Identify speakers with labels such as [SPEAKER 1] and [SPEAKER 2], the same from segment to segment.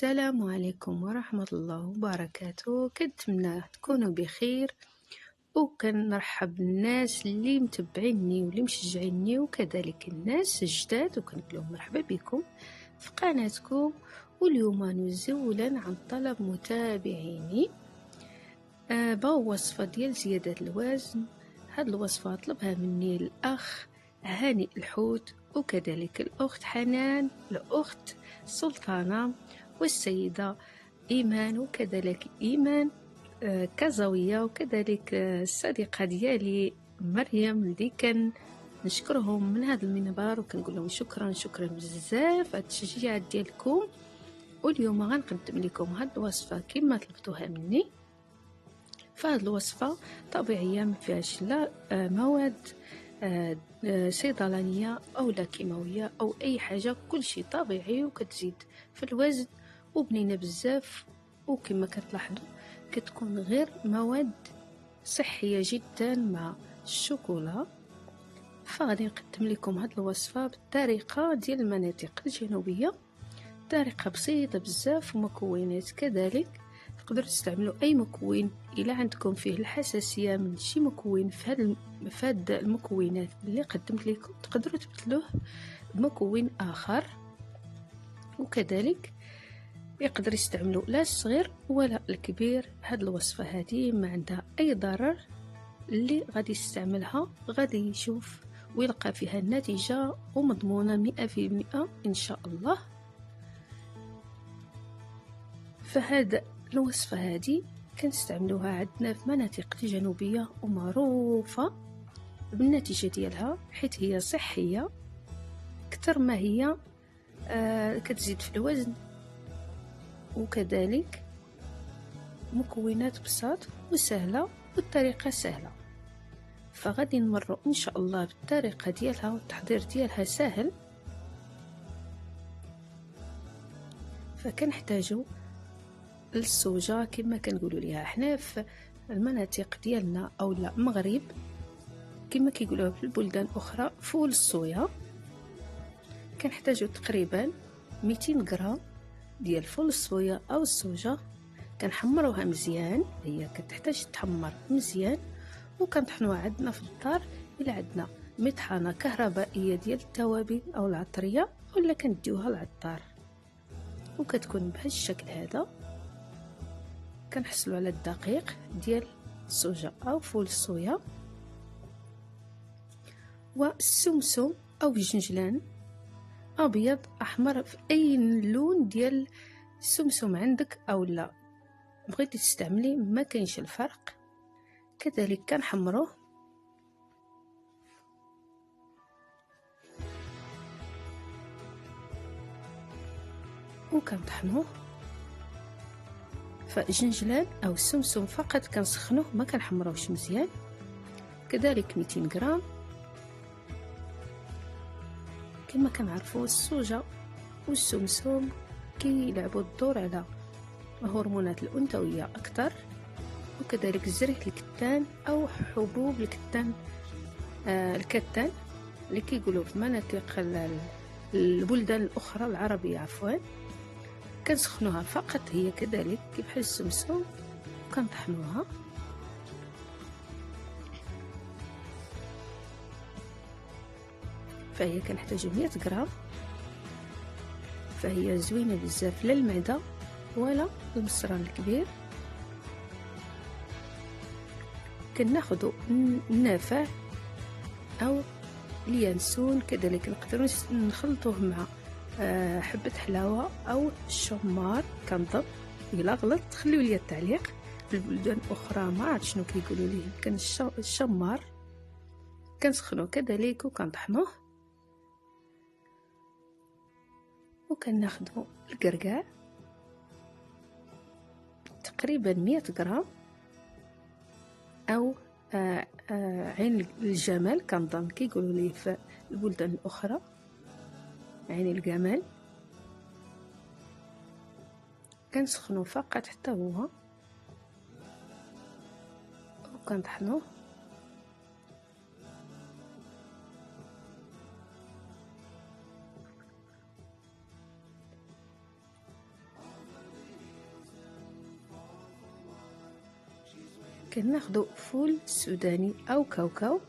[SPEAKER 1] السلام عليكم ورحمة الله وبركاته. كنتمنى تكونوا بخير، وكنرحب بالناس اللي متبعيني واللي مشجعيني وكذلك الناس الجداد، وكنقول لهم مرحبا بكم في قناتكم. واليوم نزولا عن طلب متابعيني بغوا وصفة ديال زيادة الوزن. هاد الوصفة طلبها مني الأخ هاني الحوت، وكذلك الأخت حنان، الأخت سلطانة، والسيدة إيمان، وكذلك إيمان كزوية، وكذلك الصديقة ديالي مريم اللي كان نشكرهم من هذا المنبر وكنقول لهم شكرا بزاف على التشجيع ديالكم. واليوم غنقدم لكم هاد الوصفة كما طلبتوها مني. فهاد الوصفة طبيعية، ما فيهاش لا مواد صيدلانية أو لا كيماوية أو أي حاجة، كل شيء طبيعي، وكتزيد في الوزن وبنينة بزاف، وكما كتلاحظوا كتكون غير مواد صحية جدا مع الشوكولا. فغادي نقدم لكم هاد الوصفة بالطريقة ديال المناطق الجنوبية، طريقة بسيطة بزاف، ومكونات كذلك تقدروا تستعملوا اي مكون الى عندكم فيه الحساسيه من شي مكون. في هاد المكونات اللي قدمت لكم تقدروا تبدلوه بمكون اخر، وكذلك يقدر يستعملوا لا الصغير ولا الكبير. هاد الوصفه هذه ما عندها اي ضرر، اللي غادي يستعملها غادي يشوف ويلقى فيها النتيجه ومضمونه 100% ان شاء الله. فهذا الوصفة هذه كنستعملوها عندنا في مناطق الجنوبية ومعروفة بالنتيجة ديالها، حيث هي صحية أكثر ما هي كتزيد في الوزن، وكذلك مكونات بساط وسهلة والطريقة سهلة. فغادي نمروا إن شاء الله بالطريقة ديالها، والتحضير ديالها سهل. فكنحتاجو السوجة كما كنقولوا ليها حنا في المناطق ديالنا او لا المغرب، كما كيقولوها في البلدان اخرى فول الصويا. كنحتاجو تقريبا 200 غرام ديال فول الصويا او السوجة. كنحمروها مزيان، هي كتحتاج تحمر مزيان، وكنطحنوها عندنا في الدار. الا عندنا مطحنه كهربائيه ديال التوابل او العطريه، ولا كنديوها للعطار، وكتكون بهذا الشكل هذا. كنحصلوا على الدقيق ديال السوجة او فول الصويا، والسمسم او الجنجلان ابيض احمر، في اي لون ديال السمسم عندك او لا بغيتي تستعملي ما كاينش الفرق. كذلك كنحمروه وكنطحنوه. فالجنجلان او السمسم فقط كنسخنوه، ما كنحمروش مزيان. كذلك 200 غرام. كما كنعرفوا السوجة والسمسم كيلعبوا الدور على هرمونات الأنثوية أكثر، وكذلك زرية الكتان أو حبوب الكتان، الكتان اللي كيقولوا في مناطق البلدان الأخرى العربية عفوا. كنسخنوها فقط هي كذلك كيف بحال السمسم، وكنطحنوها. فهي كنحتاجو 100 غرام. فهي زوينه بزاف لا المعده ولا المصران الكبير. كناخذوا النافع او اليانسون، كذلك نقدروا نخلطوه مع حبه حلاوه او الشمار. كنظن الا غلط خليوا لي التعليق. في البلدان الاخرى ما عرفت شنو كيقولوا ليه، كان الشمار. كنسخنوه كذلك وكنطحنوه، وكناخذوا الكركاع تقريبا 100 غرام، او عين الجمل كنظن كيقولوا ليه في البلدان الاخرى عين الجمل. كنسخنوا فقط حتى هو وكنطحنوه. كناخدو فول سوداني او كاوكاو،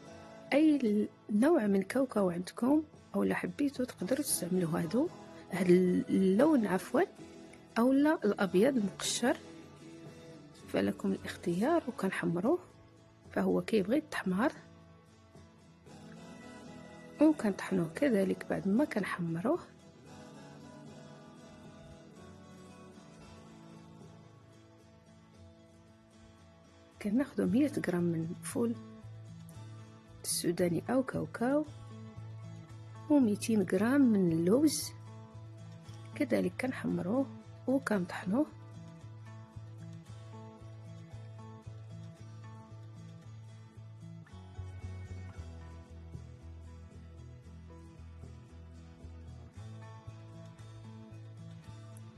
[SPEAKER 1] اي نوع من كاوكاو عندكم او لا حبيتو تقدروا تستعملوا هذا اللون عفوا، او لا الابيض المقشر، فلكم الاختيار. وكنحمروه، فهو كيبغي التحمار، وكنطحنوه كذلك. بعد ما كنحمروه كناخدو 100 غرام من فول السوداني او كاوكاو، و200 غرام من اللوز كذلك كنحمروه وكنطحنوه.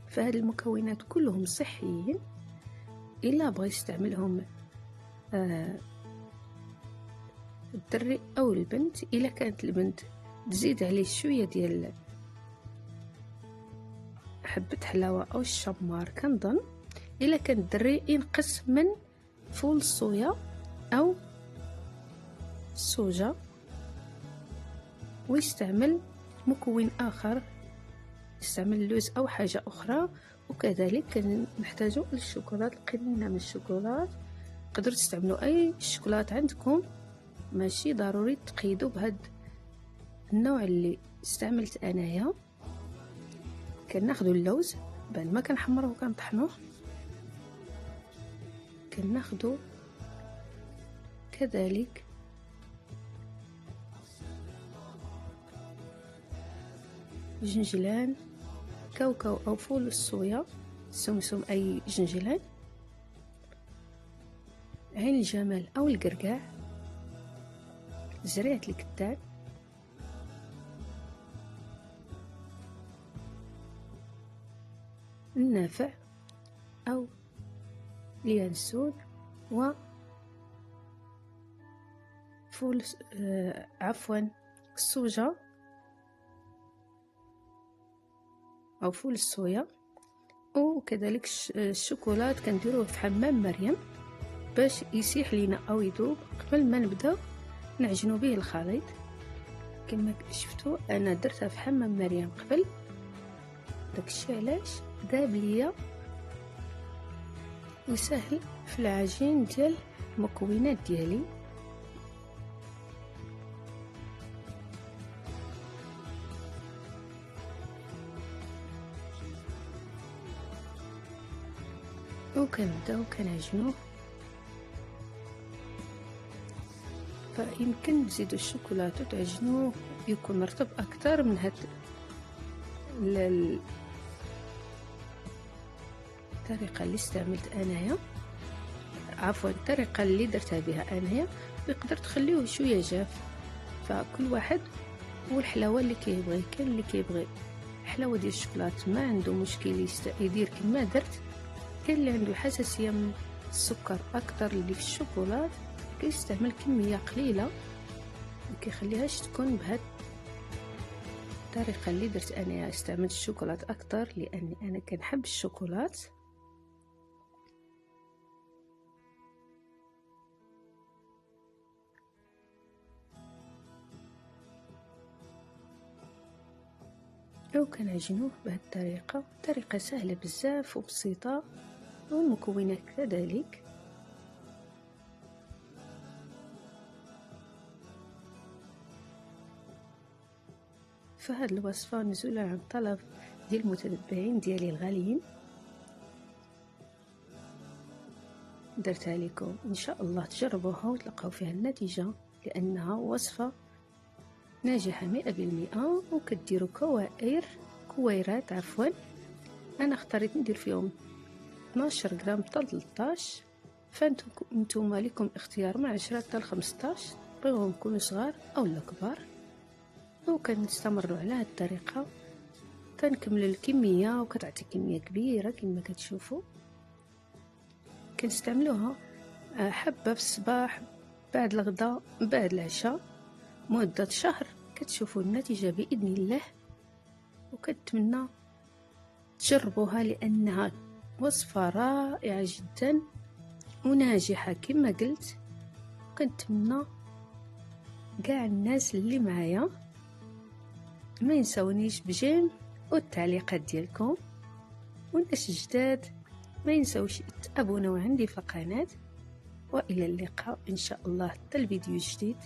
[SPEAKER 1] فهاد المكونات كلهم صحيين، الا بغى يستعملهم الدري او البنت. الا كانت البنت تزيد عليه شويه ديال حبه حلاوه او الشمار كنظن. الا كان الدري ينقص من فول الصويا او الصوجا ويستعمل مكون اخر، يستعمل اللوز او حاجه اخرى. وكذلك كنحتاجو الشوكولات، القنينه من الشوكولات. تقدروا تستعملوا اي شوكولات عندكم، ماشي ضروري تقيدوا بهاد النوع اللي استعملت انايا. كناخذوا اللوز بعد ما كنحمروه وكنطحنوه، كناخذوا كذلك جنجلان، كاوكاو او فول الصويا، سمسم اي جنجلان، عين الجمل او القرقاع، زريعة الكتان، النافع او اليانسون، و فول عفوا الصوجا او فول الصويا. وكذلك الشوكولات كنديروه في حمام مريم باش يسيح لينا او يذوب قبل ما نبداو نعجنوا به الخليط. كما شفتوا انا درتها في حمام مريم قبل، داكشي علاش ذاب ليا وسهل في العجين ديال المكونات ديالي. وكنبداو كنعجنوه. فيمكن تزيدوا الشوكولاته وتعجنوه يكون رطب اكثر من هاد الطريقه اللي استعملت انايا، عفوا الطريقه اللي درتها بها انايا. يقدر تخليوه شويه جاف، فكل واحد والحلاوه اللي كيبغي. كاين اللي كيبغي حلاوه ديال الشوكولات ما عنده مشكل يدير كما درت. كاين اللي عنده حساسيه من السكر اكثر اللي في الشوكولات كيستعمل كميه قليله، ما كيخليهاش تكون بهاد الطريقه اللي درت انا. استعملت الشوكولات اكثر لاني انا كنحب الشوكولات. وكنعجنوه بهاد الطريقه، طريقه سهله بزاف وبسيطه، والمكونات كذلك. فهاد الوصفه نزوله عن طلب ديال المتتبعين ديالي الغاليين، درتها لكم ان شاء الله تجربوها وتلقاو فيها النتيجه، لانها وصفه ناجحه 100%. وكديروا كويرات عفوا. انا اختاريت ندير فيهم 12 غرام حتى 13، فانتم لكم اختيار من 10 حتى 15، بغيوهم يكونوا صغار او لا كبار. وكنستمروا على هذه الطريقه تنكملوا الكميه، وكتعطي كميه كبيره كما كتشوفوا. كنستعملوها حبه في الصباح، بعد الغداء، بعد العشاء، مده شهر كتشوفوا النتيجه باذن الله. وكنتمنى تجربوها لانها وصفه رائعه جدا وناجحة كما قلت. كنتمنى كاع الناس اللي معايا ما ينسونيش بجيم والتعليقات ديالكم، والناس الجداد ما ينسوش تابوناو عندي في القناة. والى اللقاء ان شاء الله حتى الفيديو جديد.